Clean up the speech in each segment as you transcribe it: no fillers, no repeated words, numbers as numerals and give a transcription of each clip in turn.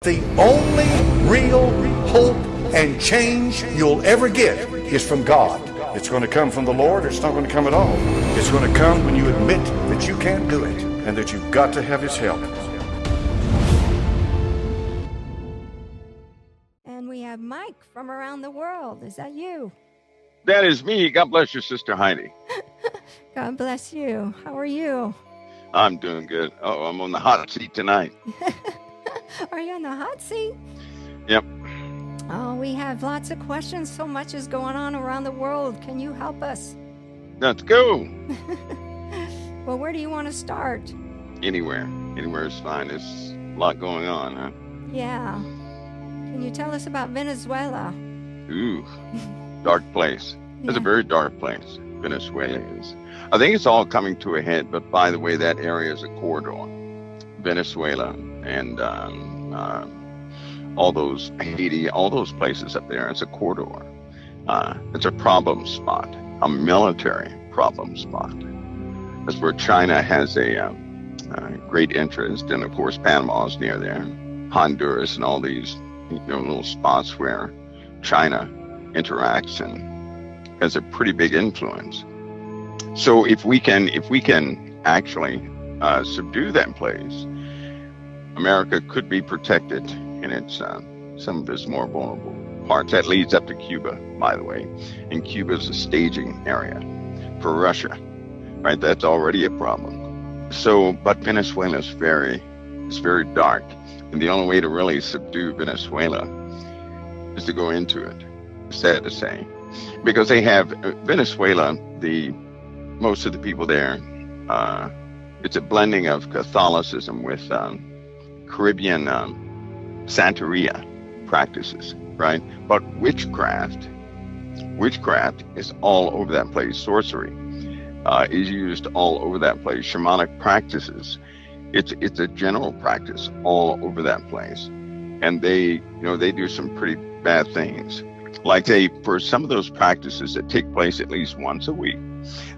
The only real hope and change you'll ever get is from God. It's going to come from the Lord, or it's not going to come at all. It's going to come when you admit that you can't do it and that you've got to have His help. And we have Mike from around the world. Is that you? That is me. God bless you, Sister Heidi. God bless you. How are you? I'm doing good. Oh, I'm on the hot seat tonight. Are you on the hot seat? Yep. Oh, we have lots of questions. So much is going on around the world. Can you help us? Let's go. Well, where do you want to start? Anywhere. Anywhere is fine. There's a lot going on, huh? Yeah. Can you tell us about Venezuela? Ooh, dark place. It's Yeah. a very dark place. Venezuela is. I think it's all coming to a head, but by the way, that area is a corridor. Venezuela and all those Haiti, all those places up there, it's a corridor. It's a problem spot, a military problem spot. That's where China has a great interest, and of course Panama's near there, Honduras, and all these little spots where China interacts and has a pretty big influence. So if we can actually subdue that place, America could be protected in its some of its more vulnerable parts. That leads up to Cuba, by the way, and Cuba is a staging area for Russia, right? That's already a problem. So, but Venezuela is very dark, and the only way to really subdue Venezuela is to go into it. Sad to say, because they have Venezuela. Most of the people there, it's a blending of Catholicism with Caribbean Santeria practices, right? But witchcraft is all over that place. Sorcery is used all over that place. Shamanic practices, it's a general practice all over that place, and they do some pretty bad things. Like for some of those practices that take place at least once a week,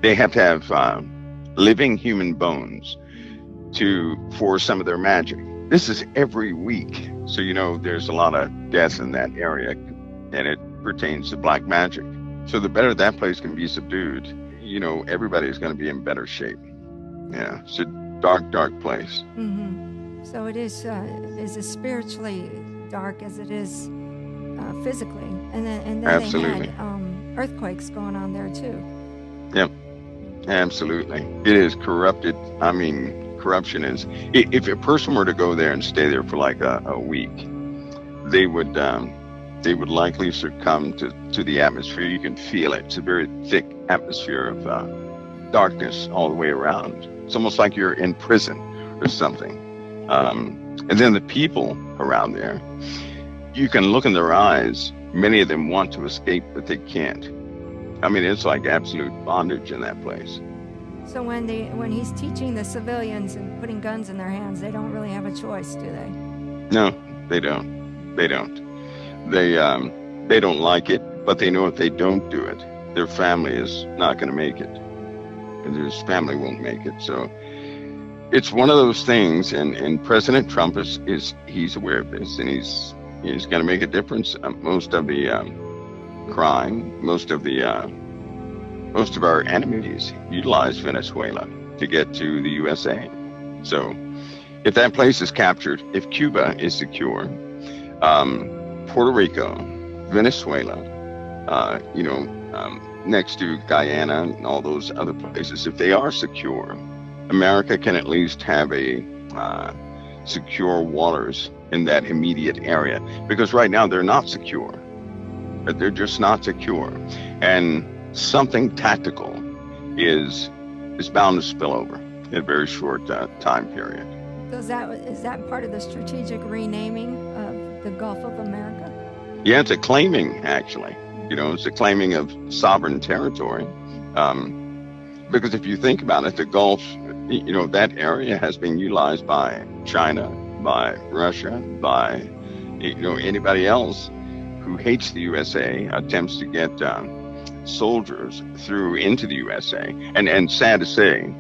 they have to have living human bones for some of their magic. This is every week. So, there's a lot of death in that area, and it pertains to black magic. So the better that place can be subdued, everybody's going to be in better shape. Yeah, it's a dark, dark place. Mm-hmm. So it is as spiritually dark as it is physically. And then Absolutely. They had earthquakes going on there too. Yep, absolutely. It is corrupted. I mean, corruption is, if a person were to go there and stay there for like a week, they would likely succumb to the atmosphere. You can feel it. It's a very thick atmosphere of darkness all the way around. It's almost like you're in prison or something. And then the people around there, you can look in their eyes. Many of them want to escape, but they can't. I mean, it's like absolute bondage in that place. So when he's teaching the civilians and putting guns in their hands, they don't really have a choice, do they? No, they don't. They don't like it, but they know if they don't do it, their family is not going to make it. And their family won't make it. So it's one of those things, and President Trump he's aware of this, and he's going to make a difference. Most of the crime, most of our enemies utilize Venezuela to get to the USA. So if that place is captured, if Cuba is secure, Puerto Rico, Venezuela, next to Guyana and all those other places, if they are secure, America can at least have a secure waters in that immediate area, because right now they're not secure. They're just not secure, and something tactical is bound to spill over in a very short time period. So is that part of the strategic renaming of the Gulf of America? Yeah, it's a claiming, actually. It's a claiming of sovereign territory. Because if you think about it, the Gulf, that area has been utilized by China, by Russia, by, anybody else who hates the USA, attempts to get soldiers through into the USA. And sad to say,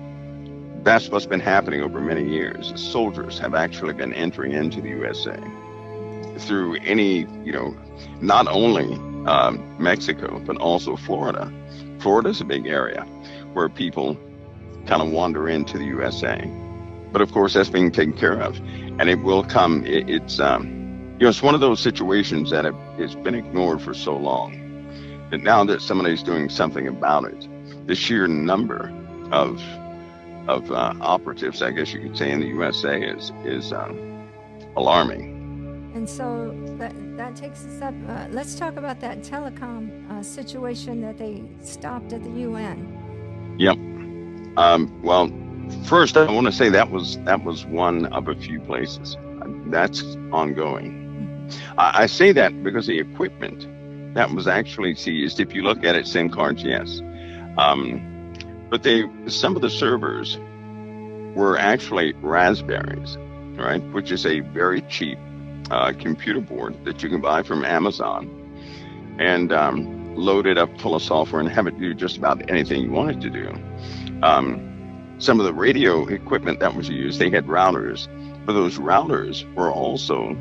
that's what's been happening over many years. Soldiers have actually been entering into the USA. through any, not only Mexico, but also Florida. Florida's a big area where people kind of wander into the USA. But of course, that's being taken care of, and it will come. It's one of those situations that it's been ignored for so long that now that somebody's doing something about it, the sheer number of operatives, I guess you could say, in the USA is alarming. And so that takes us up. Let's talk about that telecom situation that they stopped at the UN. Yep. Well, first I want to say that was one of a few places. That's ongoing. Mm-hmm. I say that because the equipment that was actually seized, if you look at it, SIM cards, yes. But some of the servers were actually Raspberries, right? Which is a very cheap computer board that you can buy from Amazon and load it up full of software and have it do just about anything you want it to do. Some of the radio equipment that was used, they had routers, but those routers were also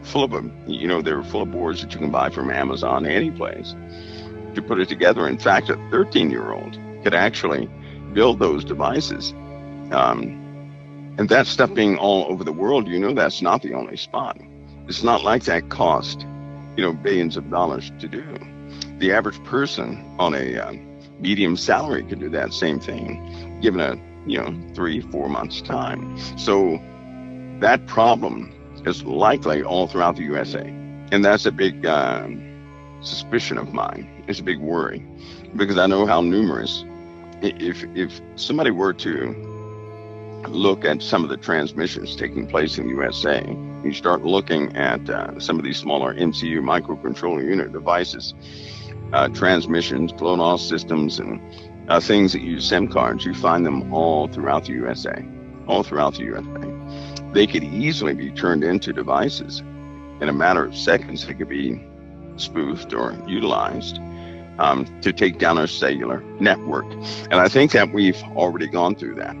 full of them. They were full of boards that you can buy from Amazon any place to put it together. In fact, a 13-year-old could actually build those devices. And that stuff being all over the world, that's not the only spot. It's not like that cost, billions of dollars to do. The average person on a medium salary could do that same thing, given a 3-4 months time. So that problem is likely all throughout the USA, and that's a big suspicion of mine. It's a big worry because I know how numerous. If somebody were to look at some of the transmissions taking place in the USA, you start looking at some of these smaller MCU microcontroller unit devices, transmissions, blown off systems, and things that use SIM cards, you find them all throughout the USA. They could easily be turned into devices. In a matter of seconds, they could be spoofed or utilized to take down our cellular network. And I think that we've already gone through that.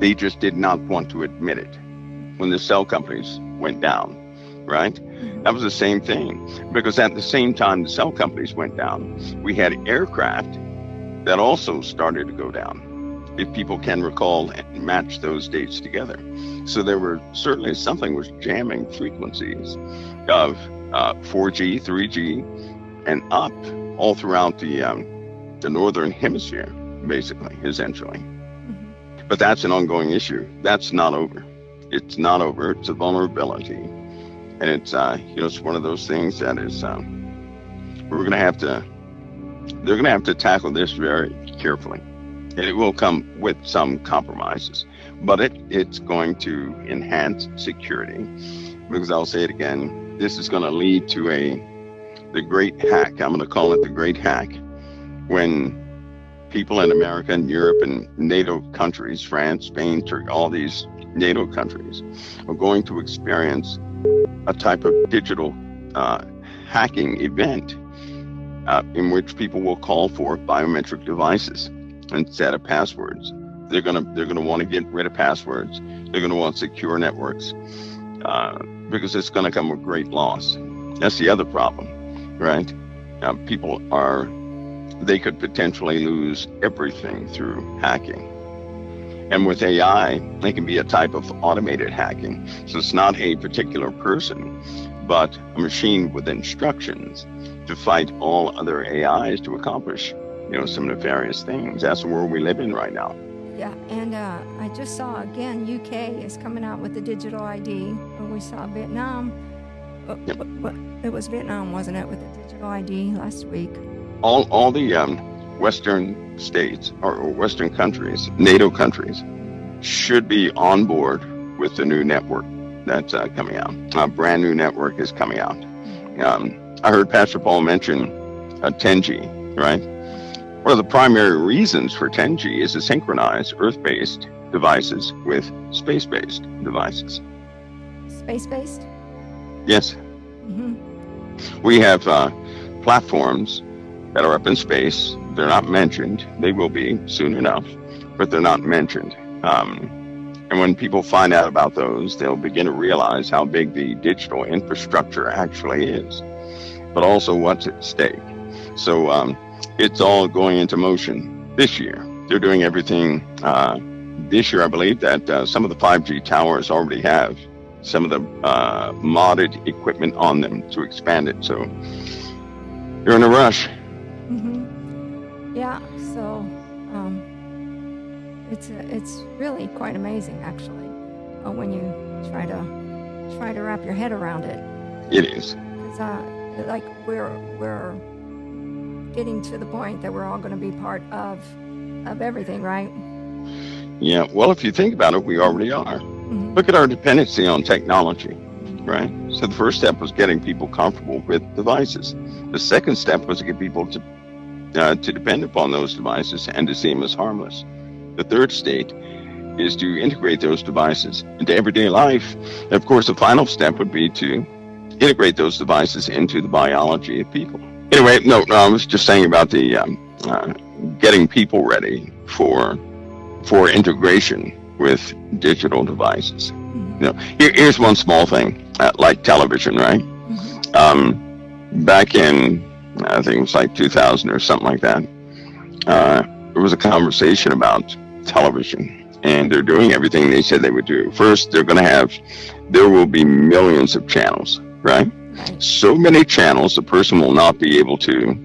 They just did not want to admit it when the cell companies went down, right? That was the same thing, because at the same time the cell companies went down, we had aircraft that also started to go down, if people can recall and match those dates together. So there were certainly something was jamming frequencies of 4G, 3G, and up all throughout the northern hemisphere, basically, essentially. But that's an ongoing issue. That's not over. It's not over. It's a vulnerability, and it's it's one of those things that is they're going to have to tackle this very carefully, and it will come with some compromises, but it's going to enhance security, because I'll say it again, this is going to lead to the great hack. I'm going to call it the great hack, when people in America and Europe and NATO countries, France, Spain, Turkey, all these NATO countries are going to experience a type of digital hacking event in which people will call for biometric devices instead of passwords. They're gonna want to get rid of passwords. They're gonna want secure networks because it's gonna come with great loss. That's the other problem, right? They could potentially lose everything through hacking. And with AI, they can be a type of automated hacking. So it's not a particular person, but a machine with instructions to fight all other AIs to accomplish, some nefarious things. That's the world we live in right now. Yeah, and I just saw, again, UK is coming out with the digital ID. We saw Vietnam. Yep. It was Vietnam, wasn't it, with the digital ID last week? All the Western states or Western countries, NATO countries, should be on board with the new network that's coming out. A brand new network is coming out. I heard Pastor Paul mention 10G, right? One of the primary reasons for 10G is to synchronize Earth-based devices with space-based devices. Space-based? Yes. Mm-hmm. We have platforms that are up in space. They're not mentioned. They will be soon enough, but they're not mentioned. And when people find out about those, they'll begin to realize how big the digital infrastructure actually is, but also what's at stake. So it's all going into motion this year. They're doing everything this year. I believe that some of the 5G towers already have some of the modded equipment on them to expand it. So they're in a rush. Mm-hmm. Yeah. So it's really quite amazing, actually, when you try to wrap your head around it. It is. Because like we're getting to the point that we're all going to be part of everything, right? Yeah. Well, if you think about it, we already are. Mm-hmm. Look at our dependency on technology, right? So the first step was getting people comfortable with devices. The second step was to get people to depend upon those devices and to see them as harmless. The third state is to integrate those devices into everyday life. And of course, the final step would be to integrate those devices into the biology of people. Anyway, no, I was just saying about the getting people ready for integration with digital devices. You know, here's one small thing, like television, right? Mm-hmm. Back in, I think it was like 2000 or something like that, there was a conversation about television, and they're doing everything they said they would do. First, there will be millions of channels, right? Right. So many channels, the person will not be able to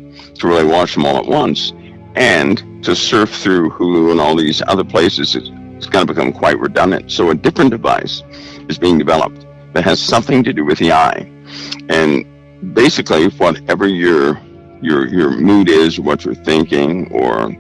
really watch them all at once. And to surf through Hulu and all these other places, it's going to become quite redundant. So a different device is being developed that has something to do with the eye. And basically, whatever your mood is, what you're thinking, or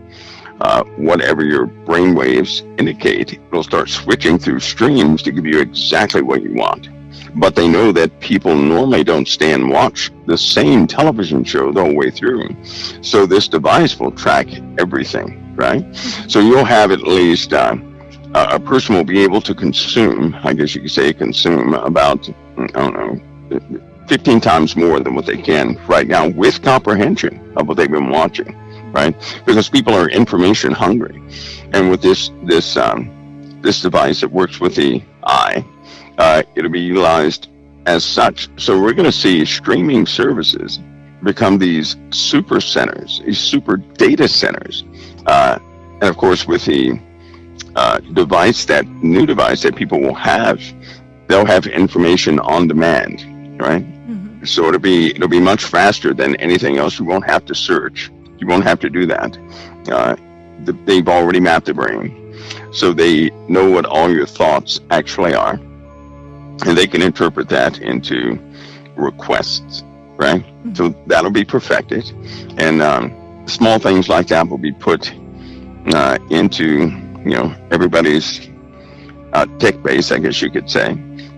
whatever your brain waves indicate, it'll start switching through streams to give you exactly what you want. But they know that people normally don't stay and watch the same television show the whole way through. So this device will track everything, right? So you'll have at least a person will be able to consume, I guess you could say consume about, I don't know, 15 times more than what they can right now with comprehension of what they've been watching, right? Because people are information hungry. And with this device, it works with the eye. It'll be utilized as such. So we're going to see streaming services become these super centers, these super data centers. And of course, with the new device that people will have, they'll have information on demand, right? Mm-hmm. So it'll be much faster than anything else. You won't have to search. You won't have to do that. They've already mapped the brain, so they know what all your thoughts actually are, and they can interpret that into requests, right? Mm-hmm. So that'll be perfected, and small things like that will be put into everybody's tech base, I guess you could say,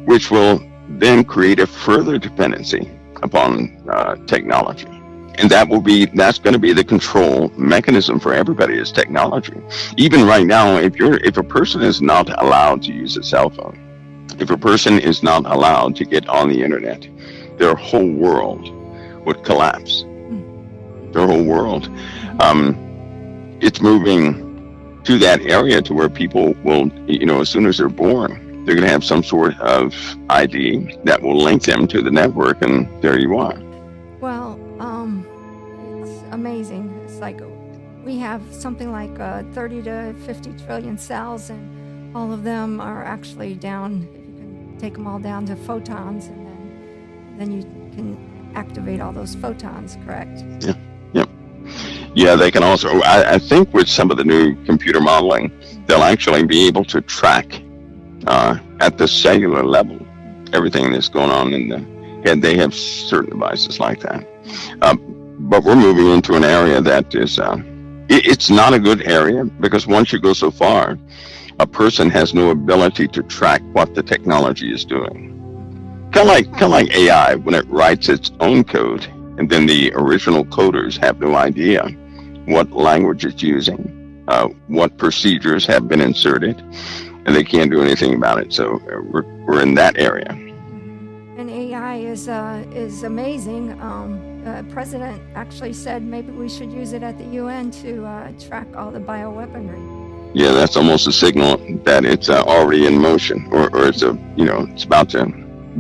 which will then create a further dependency upon technology. And that's going to be the control mechanism for everybody is technology. Even right now, if a person is not allowed to use a cell phone, if a person is not allowed to get on the internet, their whole world would collapse. Their whole world. It's moving to that area to where people will, as soon as they're born, they're going to have some sort of ID that will link them to the network, and there you are. Well, it's amazing. It's like we have something like 30 to 50 trillion cells, and all of them are actually down. You can take them all down to photons, and then you can activate all those photons, correct? Yeah. Yep. Yeah, they can also, I think with some of the new computer modeling, they'll actually be able to track at the cellular level everything that's going on in the head. They have certain devices like that. But we're moving into an area that is, it's not a good area, because once you go so far, a person has no ability to track what the technology is doing. Kind of like AI, when it writes its own code, and then the original coders have no idea what language it's using, what procedures have been inserted, and they can't do anything about it. So we're in that area. And AI is amazing. President actually said maybe we should use it at the UN to track all the bioweaponry. Yeah, that's almost a signal that it's already in motion, or it's it's about to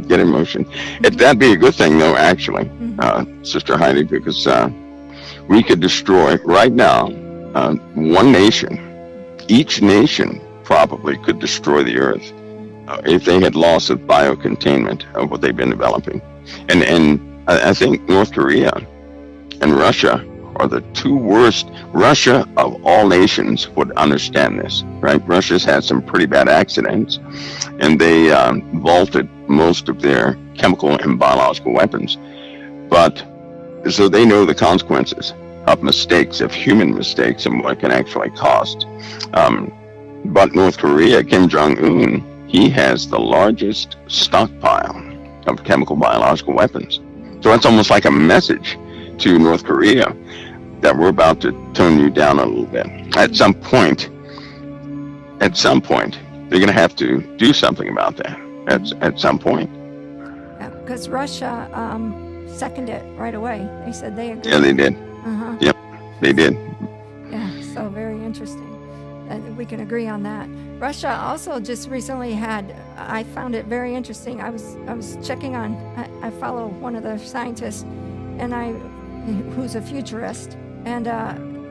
get in motion. That'd be a good thing, though, actually, Sister Heidi, because we could destroy right now one nation. Each nation probably could destroy the earth if they had loss of biocontainment of what they've been developing. And I think North Korea and Russia are the two worst. Russia, of all nations, would understand this, right? Russia's had some pretty bad accidents, and they vaulted most of their chemical and biological weapons. But so they know the consequences of mistakes, of human mistakes, and what it can actually cost. But North Korea, Kim Jong-un, he has the largest stockpile of chemical biological weapons. So that's almost like a message to North Korea that we're about to tone you down a little bit. At some point, they're going to have to do something about that. At some point. Yeah, because Russia seconded it right away. They said they agreed. Yeah, they did. Yep, they did. Yeah, so very interesting. We can agree on that. Russia also just recently had, I found it very interesting. I was checking on, I follow one of the scientists, and who's a futurist, and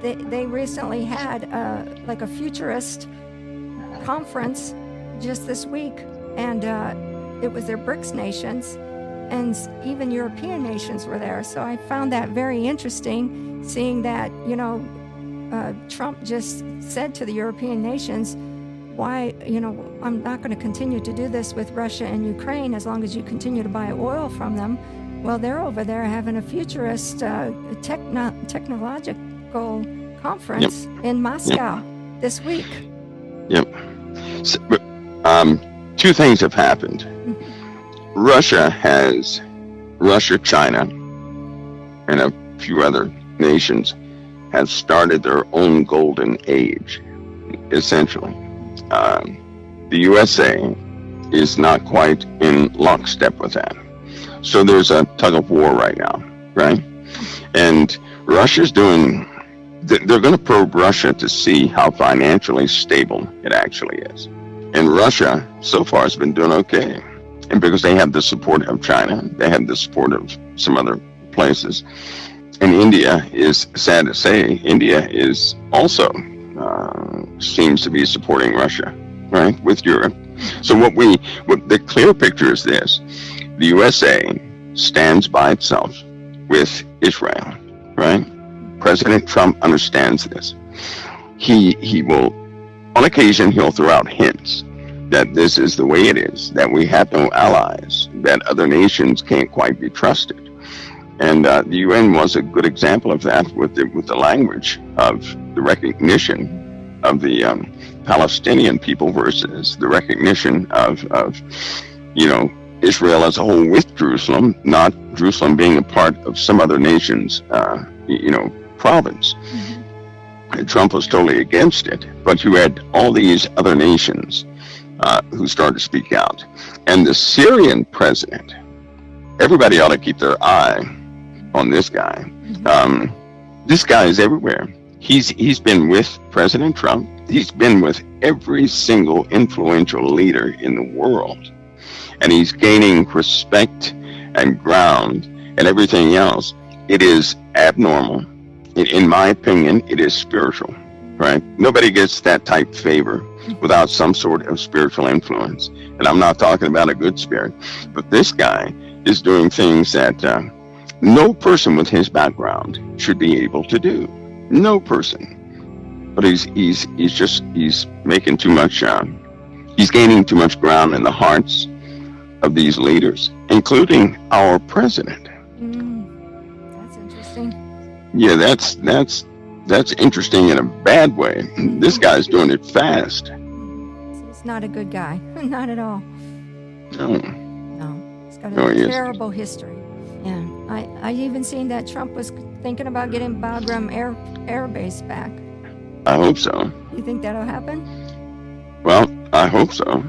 they recently had like a futurist conference just this week, and it was their BRICS nations, and even European nations were there. So I found that very interesting, seeing that, Trump just said to the European nations, why, I'm not going to continue to do this with Russia and Ukraine as long as you continue to buy oil from them. Well, they're over there having a futurist technological conference in Moscow this week. Yep. So, two things have happened. Russia, China, and a few other nations have started their own golden age, essentially. The USA is not quite in lockstep with that. So there's a tug of war right now, right? And Russia's they're going to probe Russia to see how financially stable it actually is. And Russia, so far, has been doing okay. And because they have the support of China, they have the support of some other places. And India is, sad to say, India is also seems to be supporting Russia, right, with Europe. So what the clear picture is this: the USA stands by itself with Israel, right? President Trump understands this. He will, on occasion, he'll throw out hints that this is the way it is, that we have no allies, that other nations can't quite be trusted. And the UN was a good example of that with the language of the recognition of the Palestinian people versus the recognition of Israel as a whole with Jerusalem, not Jerusalem being a part of some other nation's province. And Trump was totally against it, but you had all these other nations who started to speak out. And the Syrian president, everybody ought to keep their eye on this guy. This guy is everywhere. He's been with President Trump. He's been with every single influential leader in the world. And he's gaining respect and ground and everything else. It is abnormal. In my opinion, it is spiritual, right? Nobody gets that type favor without some sort of spiritual influence. And I'm not talking about a good spirit, but this guy is doing things that no person with his background should be able to do. No person. But he's making too much, he's gaining too much ground in the hearts of these leaders, including our president. That's interesting. Yeah, that's interesting in a bad way. This guy's doing it fast. He's not a good guy. Not at all. No. He's got a terrible history. Yeah, I even seen that Trump was thinking about getting Bagram Air Base back. I hope so. You think that'll happen? Well, I hope so.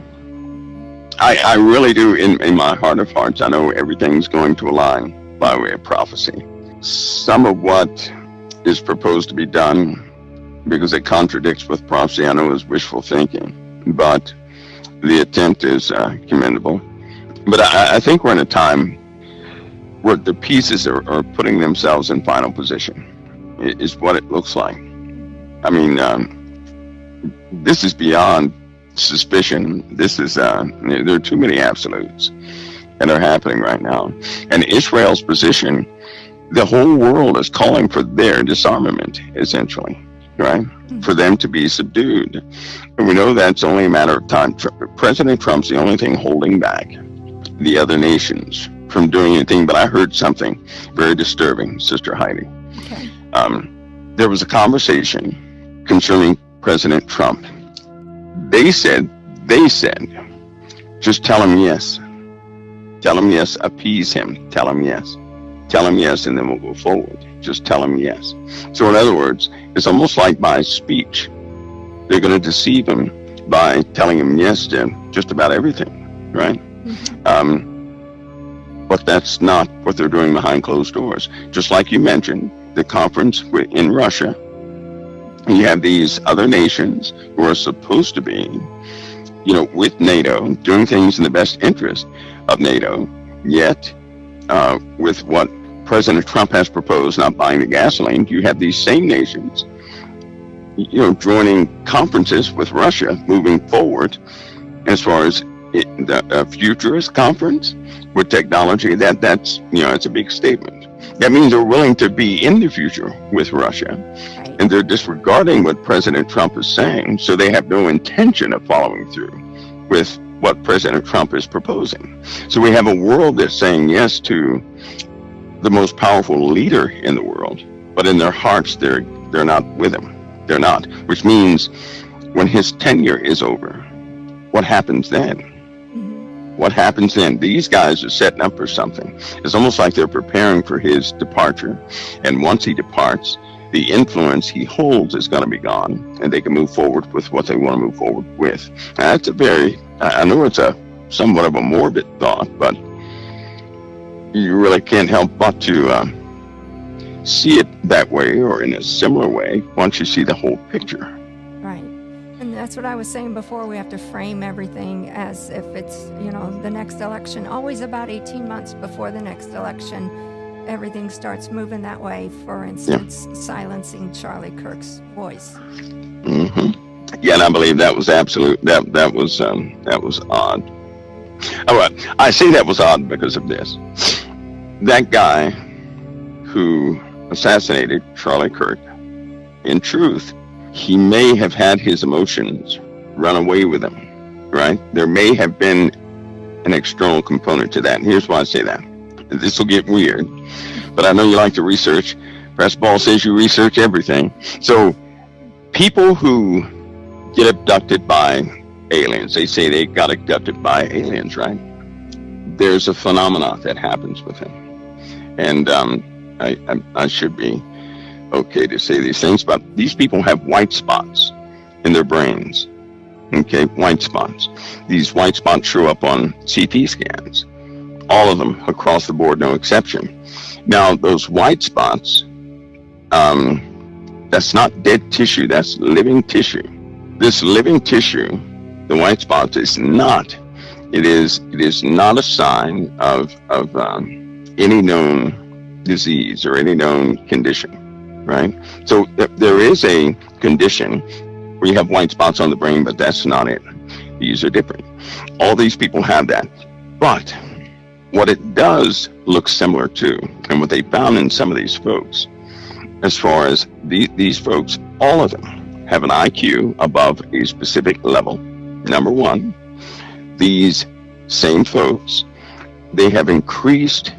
I really do. In my heart of hearts, I know everything's going to align by way of prophecy. Some of what is proposed to be done because it contradicts with prophecy. I know is wishful thinking, but the attempt is commendable. But I think we're in a time where the pieces are putting themselves in final position, is what it looks like. I mean, this is beyond suspicion. This is, there are too many absolutes that are happening right now. And Israel's position, the whole world is calling for their disarmament, essentially, right? For them to be subdued. And we know that's only a matter of time. President Trump's the only thing holding back the other nations from doing anything. But I heard something very disturbing, Sister Heidi. Okay. There was a conversation concerning President Trump. They said, just tell him yes. Tell him yes, appease him. Tell him yes, and then we'll go forward. Just tell him yes. So in other words, it's almost like by speech. They're going to deceive him by telling him yes to just about everything, right? But that's not what they're doing behind closed doors. Just like you mentioned, the conference in Russia, you have these other nations who are supposed to be, with NATO, doing things in the best interest of NATO, yet with what President Trump has proposed, not buying the gasoline, you have these same nations, joining conferences with Russia, moving forward as far as the futurist conference with technology. That's it's a big statement. That means they're willing to be in the future with Russia, and they're disregarding what President Trump is saying, so they have no intention of following through with what President Trump is proposing. So we have a world that's saying yes to the most powerful leader in the world, but in their hearts they're not with him. They're not, which means when his tenure is over, what happens then? What happens then? These guys are setting up for something. It's almost like they're preparing for his departure. And once he departs, the influence he holds is going to be gone, and they can move forward with what they want to move forward with. Now, that's I know it's a somewhat of a morbid thought, but you really can't help but to see it that way or in a similar way once you see the whole picture. Right. And that's what I was saying before. We have to frame everything as if it's, the next election. Always about 18 months before the next election, everything starts moving that way. For instance, silencing Charlie Kirk's voice. Yeah, and I believe that was absolute. That was odd. All right, I say that was odd because of this. That guy who assassinated Charlie Kirk, in truth, he may have had his emotions run away with him, right? There may have been an external component to that. And here's why I say that. This will get weird, but I know you like to research. Press Ball says you research everything. So people who get abducted by aliens, they say they got abducted by aliens, right? There's a phenomena that happens with him. And I should be okay to say these things, but these people have white spots in their brains. Okay, white spots. These white spots show up on CT scans. All of them across the board, no exception. Now, those white spots, that's not dead tissue, that's living tissue. This living tissue, the white spots, is not. It is not a sign of any known disease or any known condition, right? So there is a condition where you have white spots on the brain, but that's not it. These are different. All these people have that. But what it does look similar to, and what they found in some of these folks, as far as these folks, all of them have an IQ above a specific level. Number one, these same folks, they have increased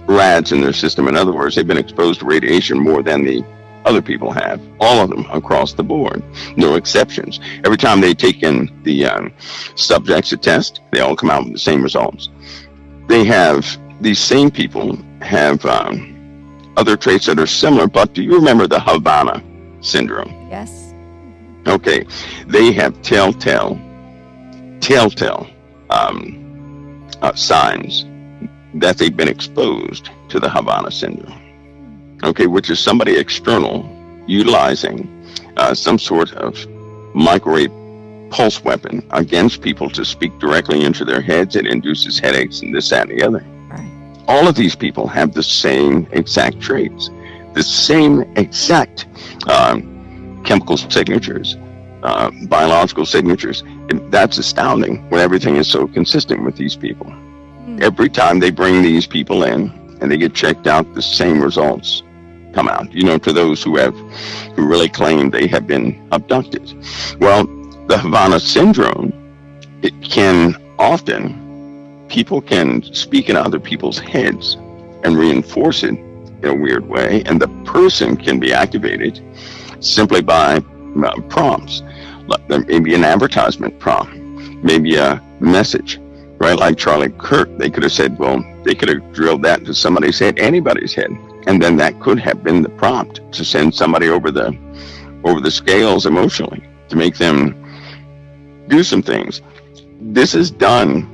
rads in their system. In other words, they've been exposed to radiation more than the other people have. All of them across the board, no exceptions. Every time they take in the subjects to test, they all come out with the same results. These same people have other traits that are similar, but do you remember the Havana syndrome? Yes. Okay, they have telltale signs that they've been exposed to the Havana syndrome. Okay, which is somebody external utilizing some sort of microwave pulse weapon against people to speak directly into their heads. It induces headaches and this, that, and the other. Right. All of these people have the same exact traits, the same exact chemical signatures, biological signatures. That's astounding when everything is so consistent with these people. Every time they bring these people in and they get checked out, the same results come out, to those who really claim they have been abducted. Well, the Havana syndrome, it can often, people can speak in other people's heads and reinforce it in a weird way, and the person can be activated simply by prompts, like maybe an advertisement prompt, maybe a message, right? Like Charlie Kirk, they could have said, well, they could have drilled that into somebody's head, anybody's head, and then that could have been the prompt to send somebody over the scales emotionally to make them do some things. This is done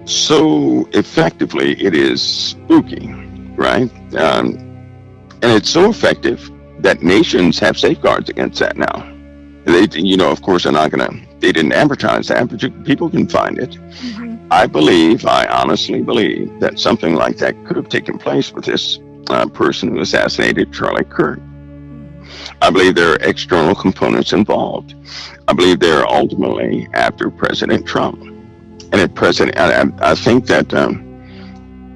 so effectively, it is spooky, right? And it's so effective that nations have safeguards against that now. They, of course, they didn't advertise that, but people can find it. Mm-hmm. I honestly believe that something like that could have taken place with this person who assassinated Charlie Kirk. I believe there are external components involved. I believe they're ultimately after President Trump. And I think that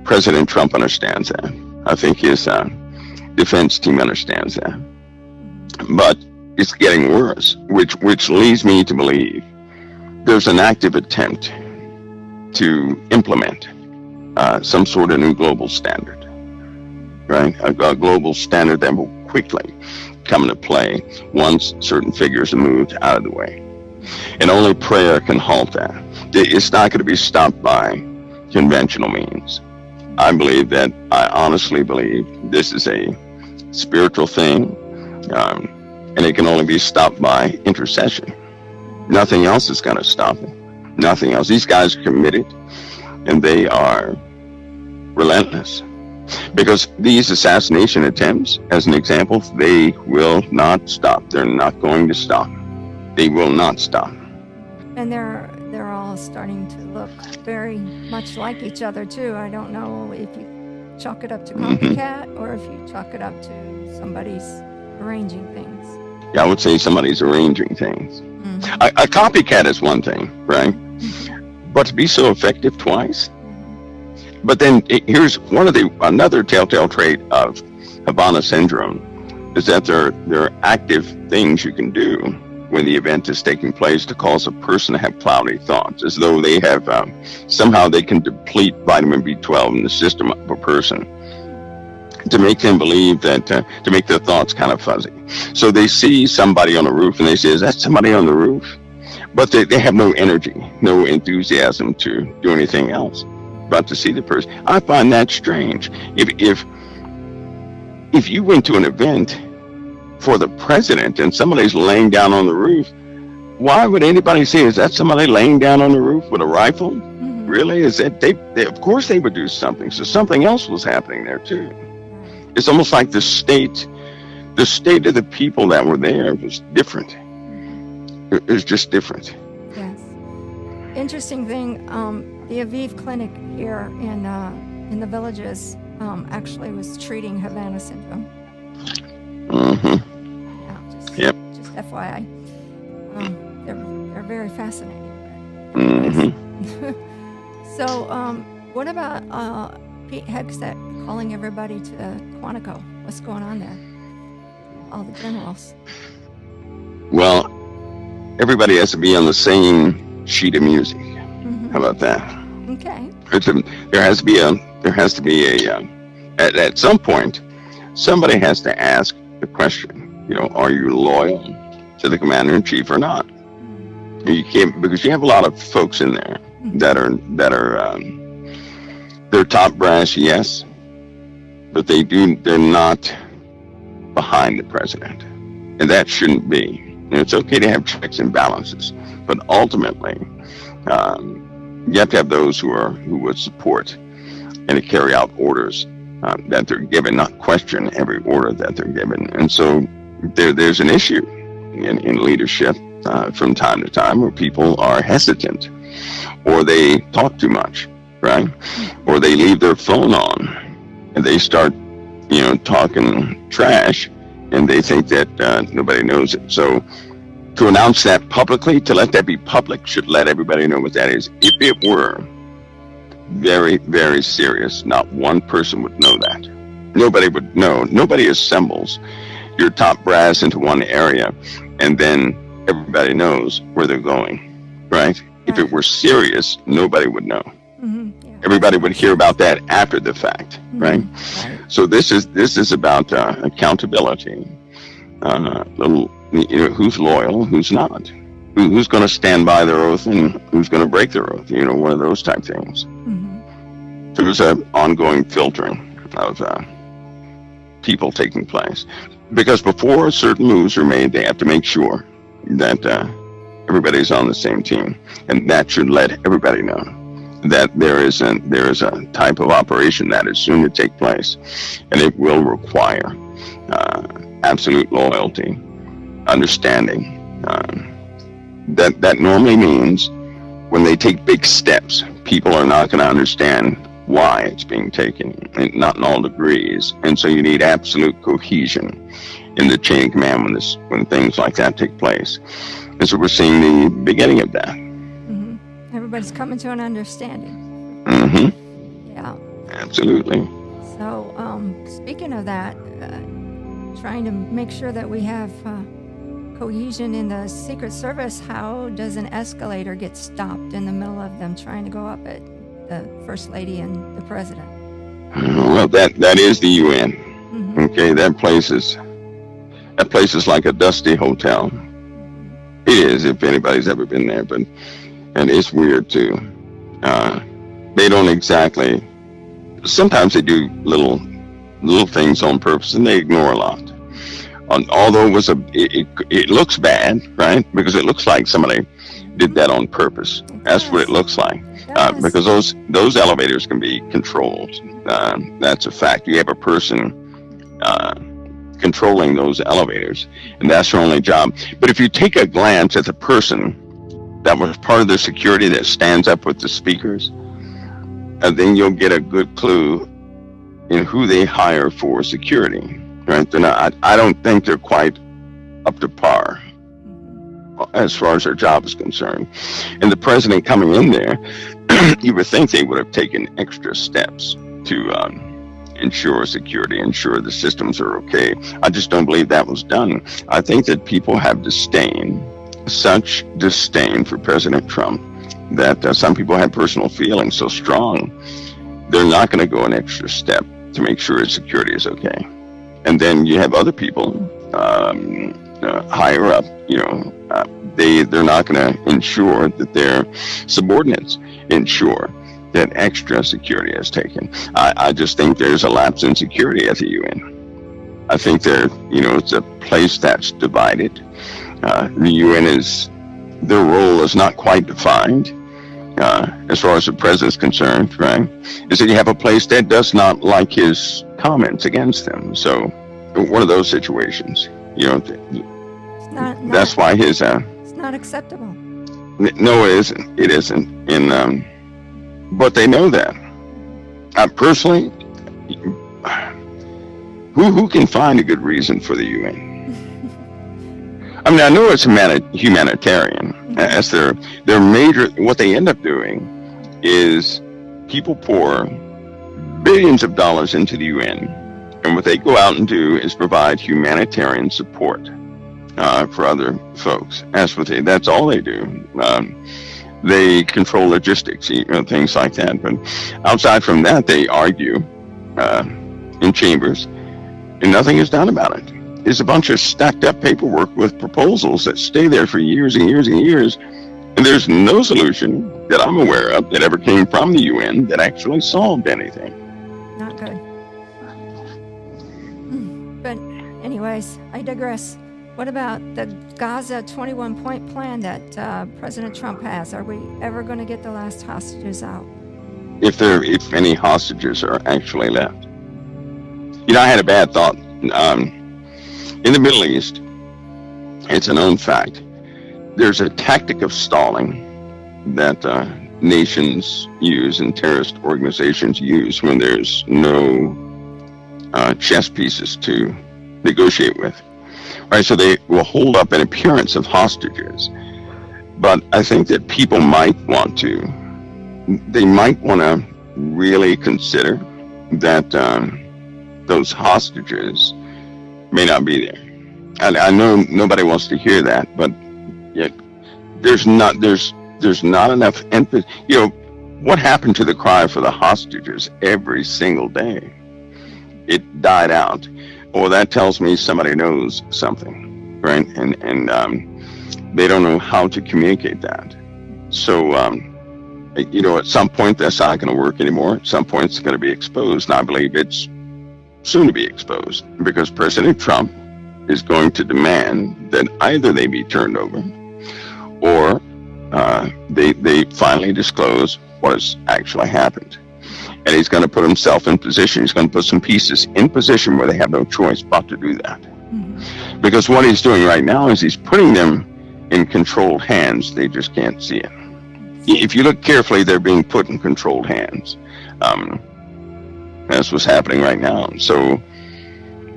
President Trump understands that. I think his defense team understands that. But it's getting worse, which leads me to believe there's an active attempt to implement some sort of new global standard, right? A global standard that will quickly come into play once certain figures are moved out of the way. And only prayer can halt that. It's not going to be stopped by conventional means. I honestly believe this is a spiritual thing, and it can only be stopped by intercession. Nothing else is going to stop it. Nothing else. These guys are committed, and they are relentless. Because these assassination attempts, as an example, they will not stop. They're not going to stop. They will not stop. And they're all starting to look very much like each other too. I don't know if you chalk it up to copycat or if you chalk it up to somebody's arranging things. Yeah, I would say somebody's arranging things. Mm-hmm. A copycat is one thing, right? Mm-hmm. But to be so effective twice. But then here's another telltale trait of Havana syndrome is that there are active things you can do when the event is taking place to cause a person to have cloudy thoughts, as though they have somehow they can deplete vitamin B12 in the system of a person to make them believe that, to make their thoughts kind of fuzzy. So they see somebody on the roof and they say, is that somebody on the roof? But they have no energy, no enthusiasm to do anything else but to see the person. I find that strange. If you went to an event for the president and somebody's laying down on the roof, why would anybody say, is that somebody laying down on the roof with a rifle? Mm-hmm. Really? Is that they of course they would do something. So something else was happening there too. It's almost like the state of the people that were there was different. It was just different. Yes. Interesting thing, the Aviv Clinic here in the Villages actually was treating Havana syndrome. Mm-hmm. Yeah, just FYI. They're very fascinating. Mm-hmm. So, what about Pete Hegseth calling everybody to Quantico? What's going on there? All the generals. Well, everybody has to be on the same sheet of music. Mm-hmm. How about that? Okay. There has to be a at some point, somebody has to ask the question. Are you loyal to the commander-in-chief or not? Mm-hmm. You can't, because you have a lot of folks in there mm-hmm. that are they're top brass, yes, but they're not behind the president, and that shouldn't be. It's okay to have checks and balances, but ultimately, you have to have those who would support and to carry out orders that they're given, not question every order that they're given. And so there's an issue in leadership from time to time where people are hesitant, or they talk too much, right? Or they leave their phone on and they start, talking trash, and they think that nobody knows it. So to announce that publicly, to let that be public, should let everybody know what that is. If it were very, very serious, not one person would know that. Nobody would know. Nobody assembles your top brass into one area and then everybody knows where they're going, right? If it were serious, nobody would know. Yeah. Everybody would hear about that after the fact, right? So this is about accountability. Who's loyal, who's not, who's going to stand by their oath and who's going to break their oath. One of those type things. So there's an ongoing filtering of people taking place, because before certain moves are made, they have to make sure that everybody's on the same team, and that should let everybody know that there is a type of operation that is soon to take place, and it will require absolute loyalty, understanding. That normally means when they take big steps, people are not going to understand why it's being taken, and not in all degrees, and so you need absolute cohesion in the chain of command when things like that take place. And so we're seeing the beginning of that. Everybody's coming to an understanding. Yeah. Absolutely. So, speaking of that, trying to make sure that we have cohesion in the Secret Service, how does an escalator get stopped in the middle of them trying to go up at the First Lady and the President? Well, that is the UN. Okay, that place is like a dusty hotel. It is, if anybody's ever been there, and it's weird too. They don't exactly. Sometimes they do little things on purpose, and they ignore a lot. Although it looks bad, right? Because it looks like somebody did that on purpose. That's what it looks like. Because those elevators can be controlled. That's a fact. You have a person controlling those elevators, and that's their only job. But if you take a glance at the person that was part of the security that stands up with the speakers, then you'll get a good clue in who they hire for security. Right? They're not. I don't think they're quite up to par as far as their job is concerned. And the president coming in there, you would think they would have taken extra steps to ensure security, ensure the systems are okay. I just don't believe that was done. I think that people have such disdain for President Trump, that some people have personal feelings so strong, they're not going to go an extra step to make sure his security is okay. And then you have other people higher up, they're not going to ensure that their subordinates ensure that extra security is taken. I just think there's a lapse in security at the UN. I think it's a place that's divided. The UN their role is not quite defined as far as the president's concerned, right? Is that you have a place that does not like his comments against them. So one of those situations, that's why his it's not acceptable. No, it isn't. It isn't. But they know that. Personally, who can find a good reason for the UN? I mean, I know it's humanitarian. As their major, what they end up doing is people pour billions of dollars into the UN, and what they go out and do is provide humanitarian support for other folks. That's all they do. They control logistics, things like that. But outside from that, they argue in chambers, and nothing is done about it. It's a bunch of stacked up paperwork with proposals that stay there for years and years and years, and there's no solution that I'm aware of that ever came from the UN that actually solved anything. Not good. But anyways, I digress. What about the Gaza 21-point plan that President Trump has? Are we ever going to get the last hostages out? If any hostages are actually left. I had a bad thought. In the Middle East, it's a known fact, there's a tactic of stalling that nations use and terrorist organizations use when there's no chess pieces to negotiate with. Right, so they will hold up an appearance of hostages. But I think that people might want to really consider that those hostages may not be there. And I know nobody wants to hear that, but yet there's not enough emphasis. You know, what happened to the cry for the hostages every single day? It died out. Well, that tells me somebody knows something, right? And they don't know how to communicate that. So, you know, at some point that's not going to work anymore. At some point it's going to be exposed. And I believe it's soon to be exposed because President Trump is going to demand that either they be turned over or they finally disclose what has actually happened. And he's going to put himself in position. He's going to put some pieces in position where they have no choice but to do that. Mm-hmm. Because what he's doing right now is he's putting them in controlled hands. They just can't see it. If you look carefully, they're being put in controlled hands. That's what's happening right now. So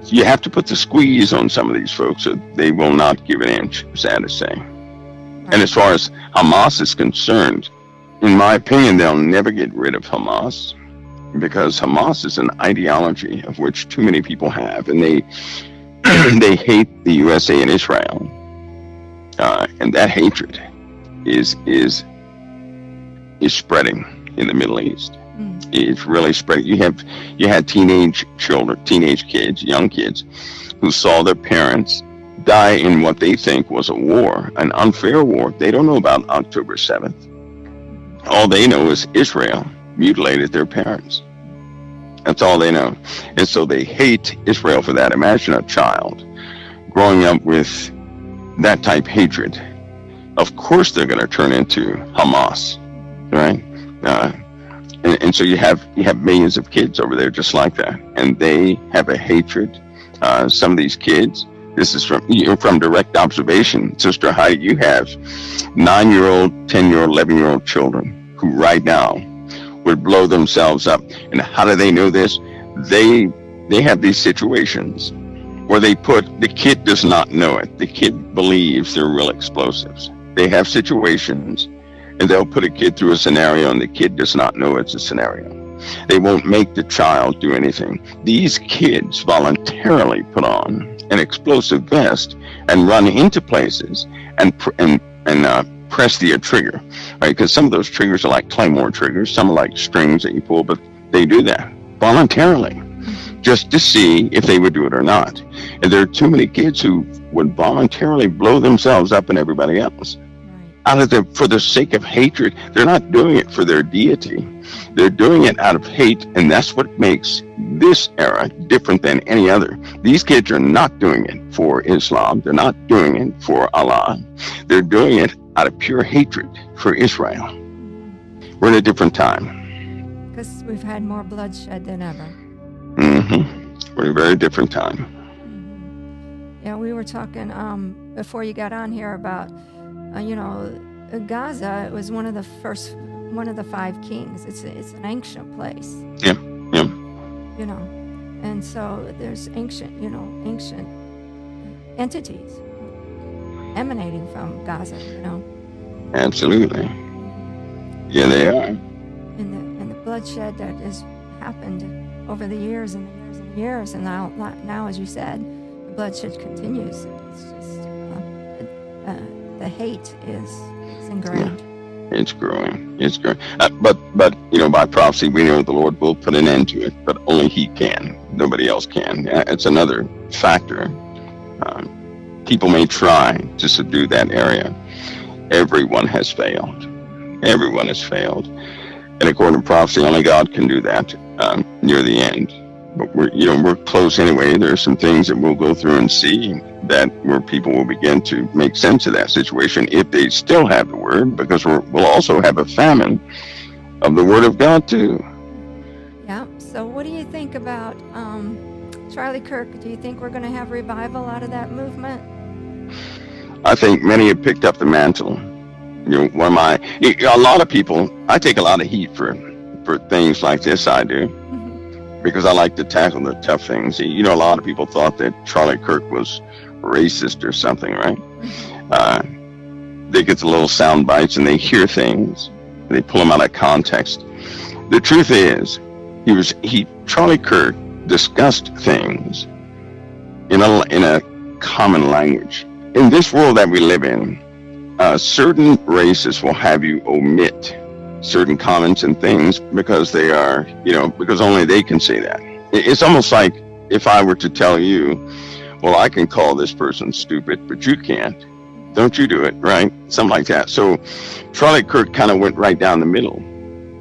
you have to put the squeeze on some of these folks so they will not give an inch, sad to say. Right. And as far as Hamas is concerned, in my opinion, they'll never get rid of Hamas because Hamas is an ideology of which too many people have, and they they hate the USA and Israel, and that hatred is spreading in the Middle East. It's really spreading. You had teenage kids, young kids, who saw their parents die in what they think was a war, an unfair war. They don't know about October 7th. All they know is Israel mutilated their parents. That's all they know. And so they hate Israel for that. Imagine a child growing up with that type of hatred. Of course they're going to turn into Hamas, right? And so you have millions of kids over there just like that. And they have a hatred. Some of these kids, this is from direct observation. Sister Heidi, you have 9-year-old, 10-year-old, 11-year-old children who right now would blow themselves up. And how do they know this? They have these situations where the kid does not know it. The kid believes they're real explosives. They have situations and they'll put a kid through a scenario and the kid does not know it's a scenario. They won't make the child do anything. These kids voluntarily put on an explosive vest and run into places and press the trigger, right? Because some of those triggers are like Claymore triggers, some are like strings that you pull, but they do that voluntarily just to see if they would do it or not. And there are too many kids who would voluntarily blow themselves up and everybody else. For the sake of hatred. They're not doing it for their deity. They're doing it out of hate, and that's what makes this era different than any other. These kids are not doing it for Islam. They're not doing it for Allah. They're doing it out of pure hatred for Israel. We're in a different time. Because we've had more bloodshed than ever. Mm-hmm. We're in a very different time. Mm-hmm. Yeah, we were talking before you got on here about Gaza. It was one of the 5 kings. It's an ancient place. Yeah. And so there's ancient entities emanating from Gaza. Absolutely. Yeah, they are. And the bloodshed that has happened over the years and the years and years, and now, as you said, the bloodshed continues. It's just the hate is ingrained. Yeah, it's growing. But by prophecy, we know the Lord will put an end to it, but only He can. Nobody else can. It's another factor. People may try to subdue that area. Everyone has failed. Everyone has failed. And according to prophecy, only God can do that near the end. But we're close anyway. There are some things that we'll go through and see where people will begin to make sense of that situation if they still have the word, because we'll also have a famine of the word of God too. Yeah. So what do you think about Charlie Kirk, do you think we're going to have revival out of that movement? I think many have picked up the mantle. You know, a lot of people, I take a lot of heat for things like this. I do, because I like to tackle the tough things. You know, a lot of people thought that Charlie Kirk was racist or something, right? They get the little sound bites and they hear things and they pull them out of context. The truth is, Charlie Kirk discussed things in a common language. In this world that we live in, certain races will have you omit certain comments and things because they are, because only they can say that. It's almost like if I were to tell you, well, I can call this person stupid, but you can't. Don't you do it, right? Something like that. So Charlie Kirk kind of went right down the middle.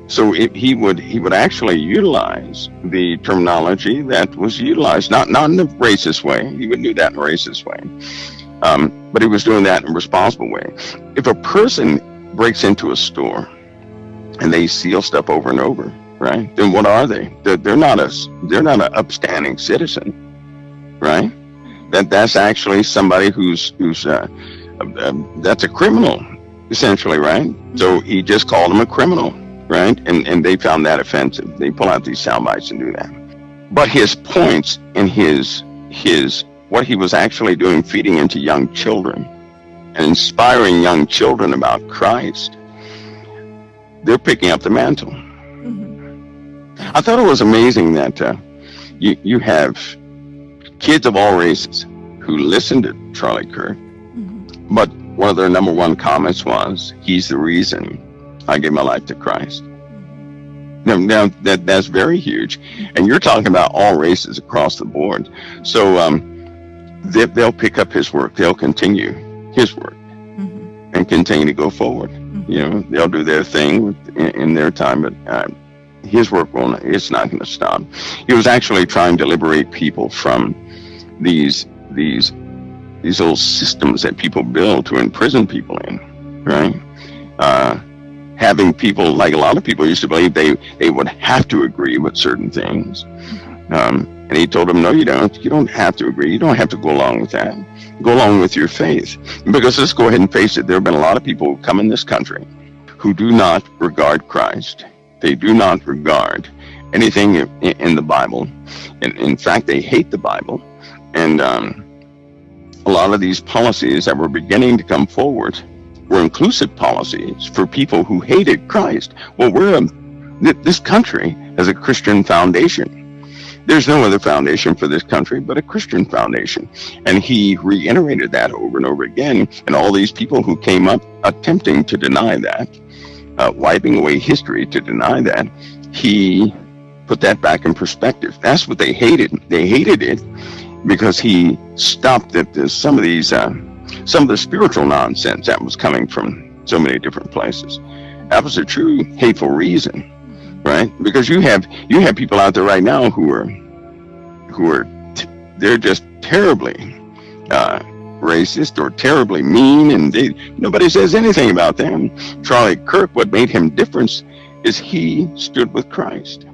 So he would actually utilize the terminology that was utilized, not in a racist way. He would do that in a racist way. But he was doing that in a responsible way. If a person breaks into a store and they steal stuff over and over, right? Then what are they? They're not an upstanding citizen, right? That's actually somebody who's that's a criminal, essentially, right? So he just called him a criminal, right? And they found that offensive. They pull out these sound bites and do that. But his points and his what he was actually doing, feeding into young children and inspiring young children about Christ, they're picking up the mantle. I thought it was amazing that you have kids of all races who listen to Charlie Kirk, but one of their number one comments was, he's the reason I gave my life to Christ. Now that's very huge. And you're talking about all races across the board. So they'll pick up his work. They'll continue his work and continue to go forward. They'll do their thing in their time, but his work it's not going to stop. He was actually trying to liberate people from these old systems that people build to imprison people in, right? Having people, like a lot of people used to believe they would have to agree with certain things. And he told them, no, you don't. You don't have to agree. You don't have to go along with that. Go along with your faith. Because let's go ahead and face it, there have been a lot of people who come in this country who do not regard Christ. They do not regard anything in the Bible. In fact, they hate the Bible. And a lot of these policies that were beginning to come forward were inclusive policies for people who hated Christ. Well, this country has a Christian foundation. There's no other foundation for this country but a Christian foundation. And he reiterated that over and over again. And all these people who came up attempting to deny that, wiping away history to deny that, he put that back in perspective. That's what they hated. They hated it because he stopped some of the spiritual nonsense that was coming from so many different places. That was a true hateful reason. Right? Because you have people out there right now who are they're just terribly racist or terribly mean, and nobody says anything about them. Charlie Kirk, what made him different is he stood with Christ.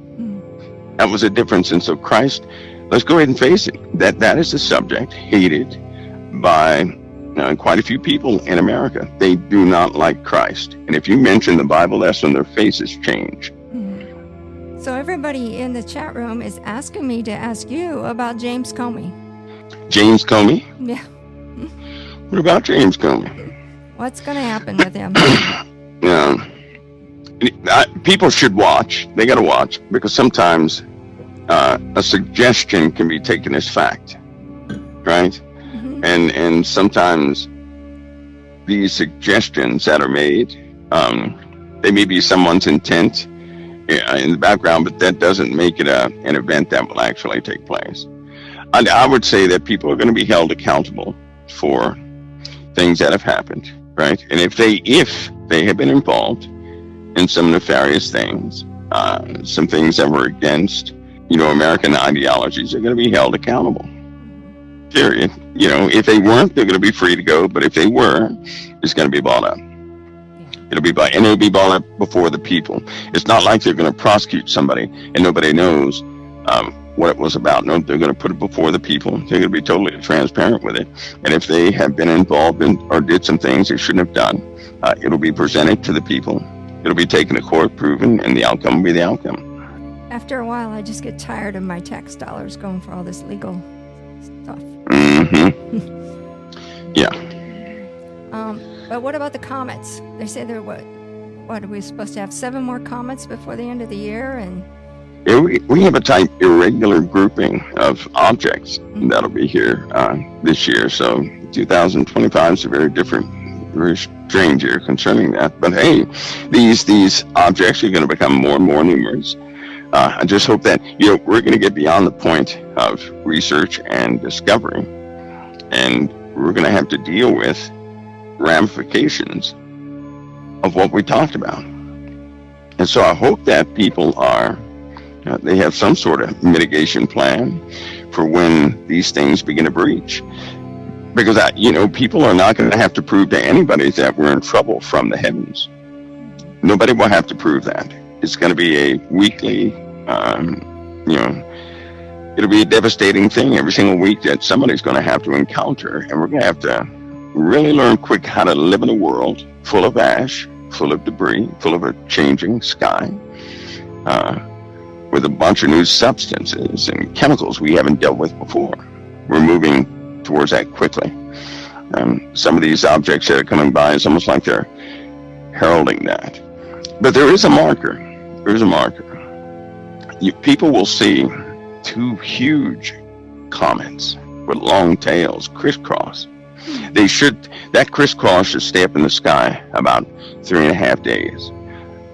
That was a difference. And so Christ, let's go ahead and face it, that is a subject hated by quite a few people in America. They do not like Christ. And if you mention the Bible, that's when their faces change. So everybody in the chat room is asking me to ask you about James Comey. James Comey? Yeah. What about James Comey? What's going to happen with him? People should watch. They got to watch, because sometimes a suggestion can be taken as fact, right? And sometimes these suggestions that are made, they may be someone's intent in the background, but that doesn't make it an event that will actually take place. I would say that people are going to be held accountable for things that have happened, right? And if they have been involved in some nefarious things, some things that were against, American ideologies, are going to be held accountable. Period. If they weren't, they're going to be free to go. But if they were, it's going to be brought up. It'll be brought up before the people. It's not like they're going to prosecute somebody and nobody knows what it was about. No, they're going to put it before the people. They're going to be totally transparent with it. And if they have been involved in or did some things they shouldn't have done, it'll be presented to the people. It'll be taken to court, proven, and the outcome will be the outcome. After a while, I just get tired of my tax dollars going for all this legal stuff. Yeah. But what about the comets? They say they're what are we supposed to have 7 more comets before the end of the year? And Yeah, we have a type irregular grouping of objects that'll be here this year. So 2025 is a very different, very strange year concerning that. But hey, these objects are going to become more and more numerous. I just hope that we're going to get beyond the point of research and discovery, and we're going to have to deal with ramifications of what we talked about. And so I hope that people they have some sort of mitigation plan for when these things begin to breach. Because people are not going to have to prove to anybody that we're in trouble from the heavens. Nobody will have to prove that. It's going to be a weekly, it'll be a devastating thing every single week that somebody's going to have to encounter. And we're going to have to really learn quick how to live in a world full of ash, full of debris, full of a changing sky, with a bunch of new substances and chemicals we haven't dealt with before. We're moving towards that quickly. Some of these objects that are coming by, it's almost like they're heralding that. But there is a marker. There is a marker. People will see 2 huge comets with long tails crisscross. That crisscross should stay up in the sky about 3.5 days.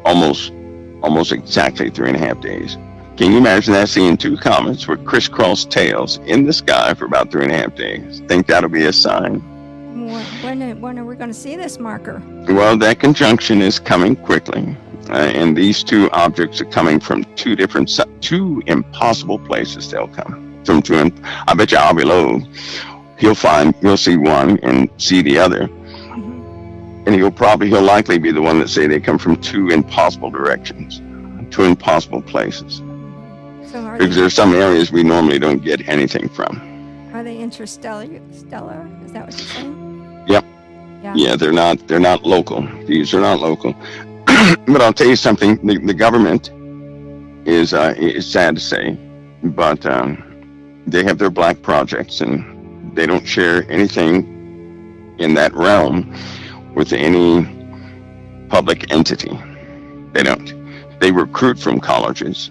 Almost exactly 3.5 days. Can you imagine that, seeing 2 comets with crisscross tails in the sky for about 3.5 days? Think that'll be a sign? When are we going to see this marker? Well, that conjunction is coming quickly. And these 2 objects are coming from 2 impossible places. They'll come from 2. I bet you I'll be low. He'll see one and see the other. And he'll likely be the one that say they come from 2 impossible directions, 2 impossible places. Because there's some areas we normally don't get anything from. Are they interstellar? Is that what you're saying? Yep. Yeah, they're not local. These are not local. But I'll tell you something, the government is sad to say, but they have their black projects, and they don't share anything in that realm with any public entity. They don't. They recruit from colleges,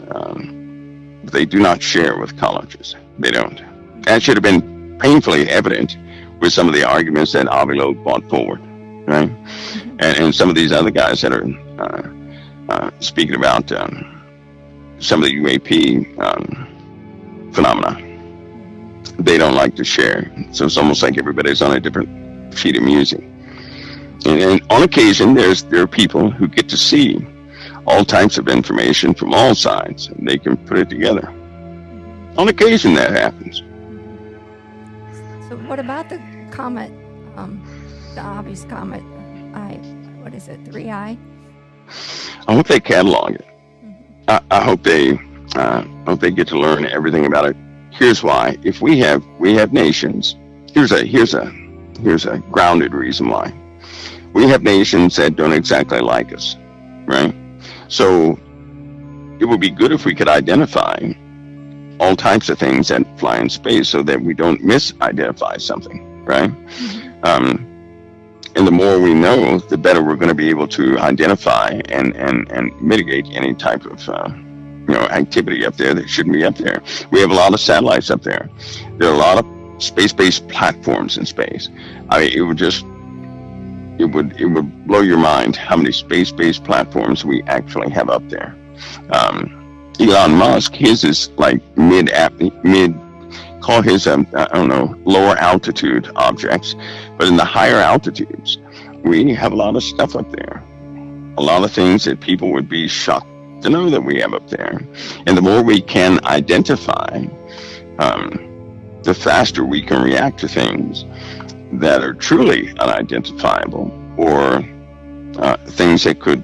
but they do not share with colleges. They don't. That should have been painfully evident with some of the arguments that Avilo brought forward, right? And some of these other guys that are speaking about some of the UAP phenomena. They don't like to share. So it's almost like everybody's on a different sheet of music. And on occasion, there are people who get to see all types of information from all sides, and they can put it together. On occasion, that happens. So what about the comet, the obvious comet, what is it, 3I? I hope they catalog it. I hope they get to learn everything about it. Here's why. If we have nations, here's a grounded reason why. We have nations that don't exactly like us, right? So it would be good if we could identify all types of things that fly in space so that we don't misidentify something, right? And the more we know, the better we're going to be able to identify and mitigate any type of activity up there that shouldn't be up there. We have a lot of satellites up there. There are a lot of space-based platforms in space. I mean, it would blow your mind how many space-based platforms we actually have up there. Elon Musk, his is like call his lower altitude objects, but in the higher altitudes, we have a lot of stuff up there. A lot of things that people would be shocked to know that we have up there. And the more we can identify, the faster we can react to things that are truly unidentifiable, or things that could,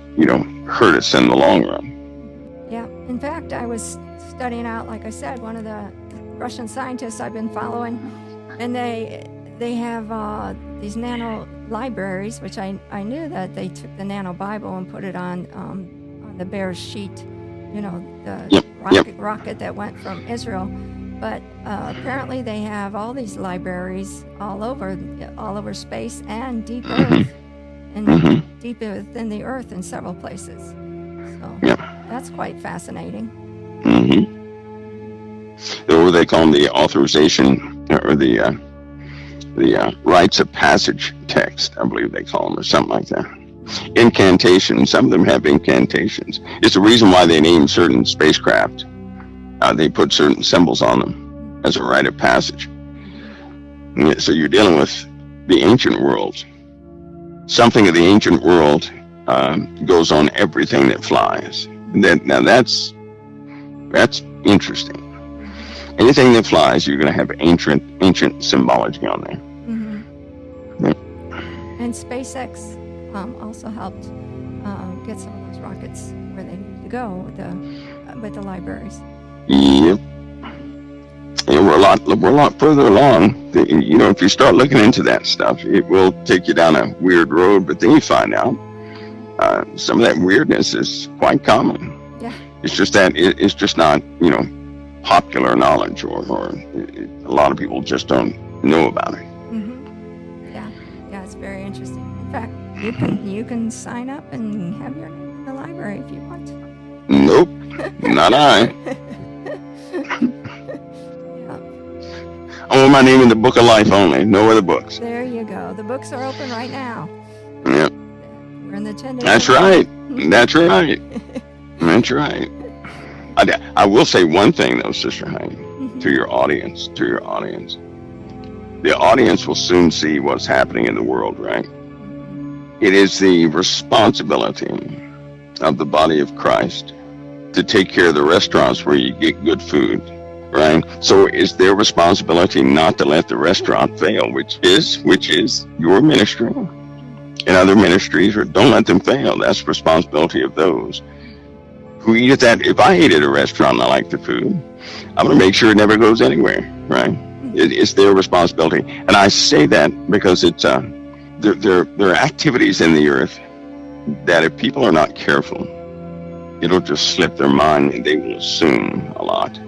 hurt us in the long run. Yeah. In fact, I was studying out, like I said, one of the Russian scientists I've been following, and they have these nano libraries, which I knew that they took the nano Bible and put it on the bear's sheet, you know, the rocket that went from Israel. But apparently they have all these libraries all over space and deep Earth, and deep within the Earth in several places. So that's quite fascinating. Or they call them the authorization or the rites of passage text, I believe they call them, or something like that. Incantations. Some of them have incantations. It's the reason why they name certain spacecraft. They put certain symbols on them as a rite of passage. So you're dealing with the ancient world. Something of the ancient world goes on everything that flies. Now that's interesting. Anything that flies, you're going to have ancient symbology on there. And SpaceX also helped get some of those rockets where they need to go with the libraries. Yep. And we're a lot further along. You know, if you start looking into that stuff, it will take you down a weird road, but then you find out some of that weirdness is quite common. Yeah. It's just that it's just not, you know, popular knowledge, or a lot of people just don't know about it. Yeah, it's very interesting. In fact, you can sign up and have your name in the library if you want to. Nope, not I. I want my name in the book of life only, no other books. There you go. The books are open right now. Yep. We're in the 10 days. That's right. That's right. That's right. I will say one thing though, Sister Heidi, to your audience. The audience will soon see what's happening in the world, right? It is the responsibility of the body of Christ to take care of the restaurants where you get good food, right? So it's their responsibility not to let the restaurant fail, which is your ministry and other ministries, or don't let them fail. That's the responsibility of those who eat at that. If I ate at a restaurant and I like the food, I'm going to make sure it never goes anywhere, right? It's their responsibility. And I say that because it's there are activities in the earth that if people are not careful, it'll just slip their mind and they will assume a lot,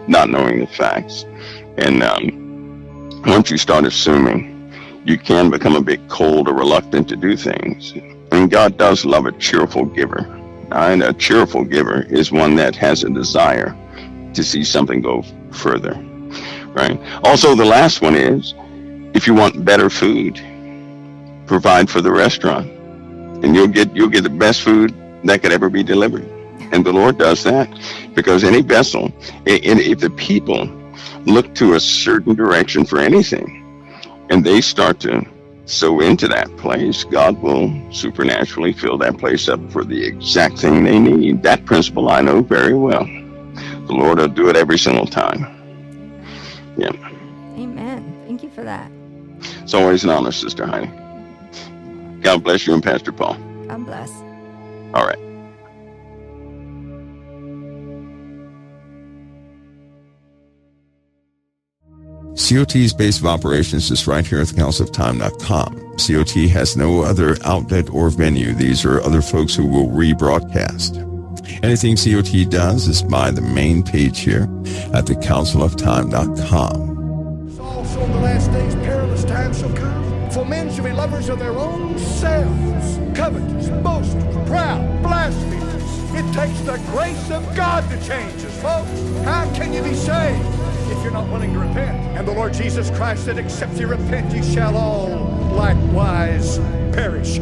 not knowing the facts. And once you start assuming, you can become a bit cold or reluctant to do things. And God does love a cheerful giver. And a cheerful giver is one that has a desire to see something go further, right? Also, the last one is, if you want better food, provide for the restaurant, and you'll get the best food that could ever be delivered. And the Lord does that, because any vessel, and if the people look to a certain direction for anything, and they start to sow into that place, God will supernaturally fill that place up for the exact thing they need. That principle I know very well. The Lord will do it every single time. Yeah. Amen. Thank you for that. It's always an honor, Sister Heidi. God bless you and Pastor Paul. God bless. All right. COT's base of operations is right here at thecouncilofTime.com. COT has no other outlet or venue. These are other folks who will rebroadcast. Anything COT does is by the main page here at thecouncilofTime.com. Also in the last days perilous times shall come, for men shall be lovers of their own selves, covetous, boastful, proud, blasphemers. It takes the grace of God to change us, folks. How can you be saved if you're not willing to repent? And the Lord Jesus Christ said, except you repent, you shall all likewise perish.